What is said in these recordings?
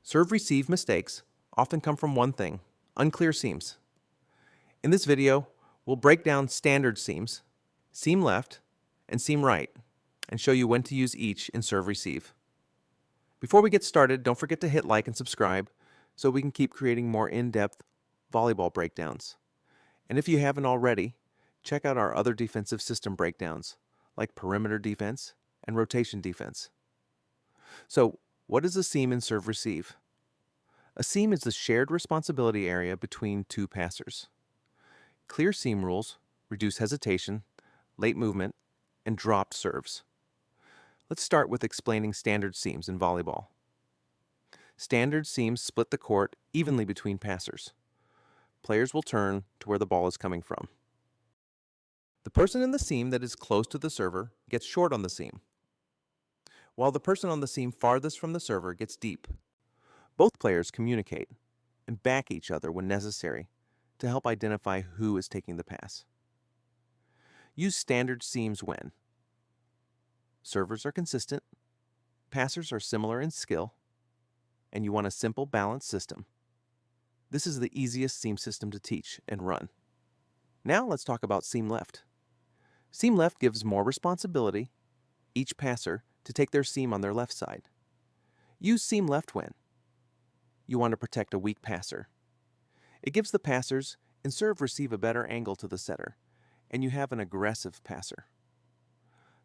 Serve-receive mistakes often come from one thing: unclear seams. In this video, we'll break down standard seams, seam left, and seam right, and show you when to use each in serve-receive. Before we get started, don't forget to hit like and subscribe so we can keep creating more in-depth volleyball breakdowns. And if you haven't already, check out our other defensive system breakdowns, like perimeter defense and rotation defense. So, what is a seam in serve-receive? A seam is the shared responsibility area between two passers. Clear seam rules reduce hesitation, late movement, and dropped serves. Let's start with explaining standard seams in volleyball. Standard seams split the court evenly between passers. Players will turn to where the ball is coming from. The person in the seam that is close to the server gets short on the seam, while the person on the seam farthest from the server gets deep. Both players communicate and back each other when necessary to help identify who is taking the pass. Use standard seams when servers are consistent, passers are similar in skill, and you want a simple, balanced system. This is the easiest seam system to teach and run. Now let's talk about seam left. Seam left gives more responsibility, each passer, to take their seam on their left side. Use seam left when you want to protect a weak passer. It gives the passers in serve-receive a better angle to the setter, and you have an aggressive passer.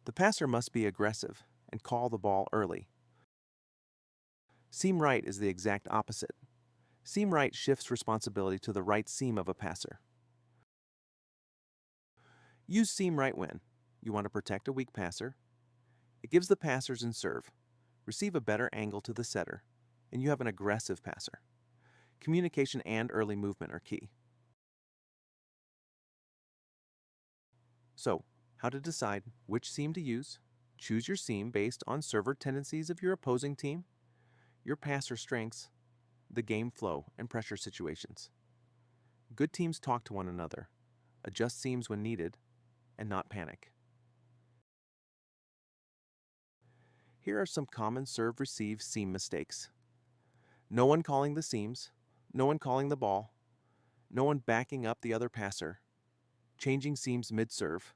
The passer must be aggressive and call the ball early. Seam right is the exact opposite. Seam right shifts responsibility to the right seam of a passer. Use seam right when you want to protect a weak passer. It gives the passers in serve receive a better angle to the setter, and you have an aggressive passer. Communication and early movement are key. So, how to decide which seam to use? Choose your seam based on server tendencies of your opposing team, your passer strengths, the game flow, and pressure situations. Good teams talk to one another, adjust seams when needed, and not panic. Here are some common serve-receive seam mistakes. No one calling the seams, no one calling the ball, no one backing up the other passer, changing seams mid-serve,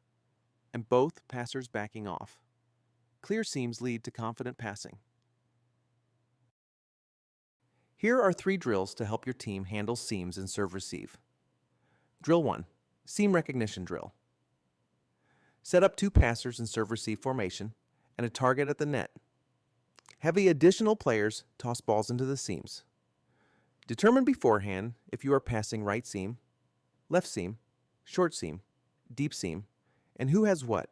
and both passers backing off. Clear seams lead to confident passing. Here are 3 drills to help your team handle seams in serve-receive. Drill 1, Seam Recognition Drill. Set up 2 passers in serve-receive formation and a target at the net. Have the additional players toss balls into the seams. Determine beforehand if you are passing right seam, left seam, short seam, deep seam, and who has what.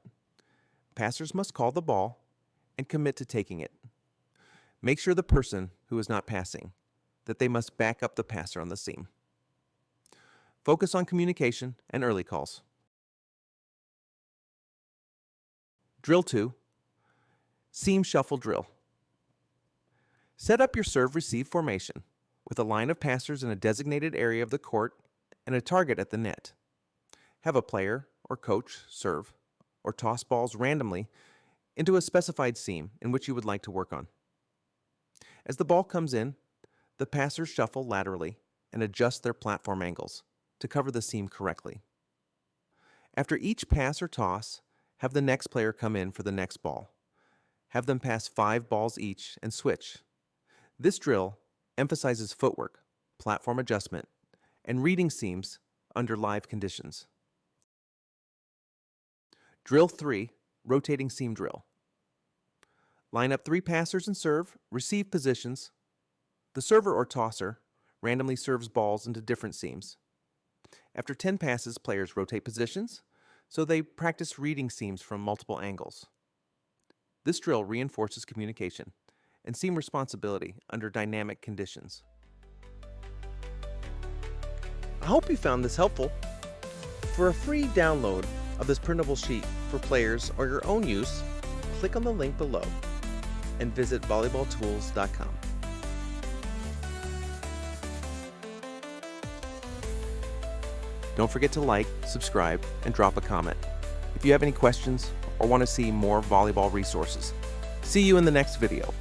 Passers must call the ball and commit to taking it. Make sure the person who is not passing that they must back up the passer on the seam. Focus on communication and early calls. Drill 2, Seam Shuffle Drill. Set up your serve-receive formation with a line of passers in a designated area of the court and a target at the net. Have a player or coach serve or toss balls randomly into a specified seam in which you would like to work on. As the ball comes in, the passers shuffle laterally and adjust their platform angles to cover the seam correctly. After each pass or toss, have the next player come in for the next ball. Have them pass 5 balls each and switch. This drill emphasizes footwork, platform adjustment, and reading seams under live conditions. Drill 3, Rotating Seam Drill. Line up 3 passers and serve, receive positions. The server or tosser randomly serves balls into different seams. After 10 passes, players rotate positions, so they practice reading seams from multiple angles. This drill reinforces communication and seam responsibility under dynamic conditions. I hope you found this helpful. For a free download of this printable sheet for players or your own use, click on the link below and visit volleyballtools.com. Don't forget to like, subscribe, and drop a comment if you have any questions or want to see more volleyball resources. See you in the next video.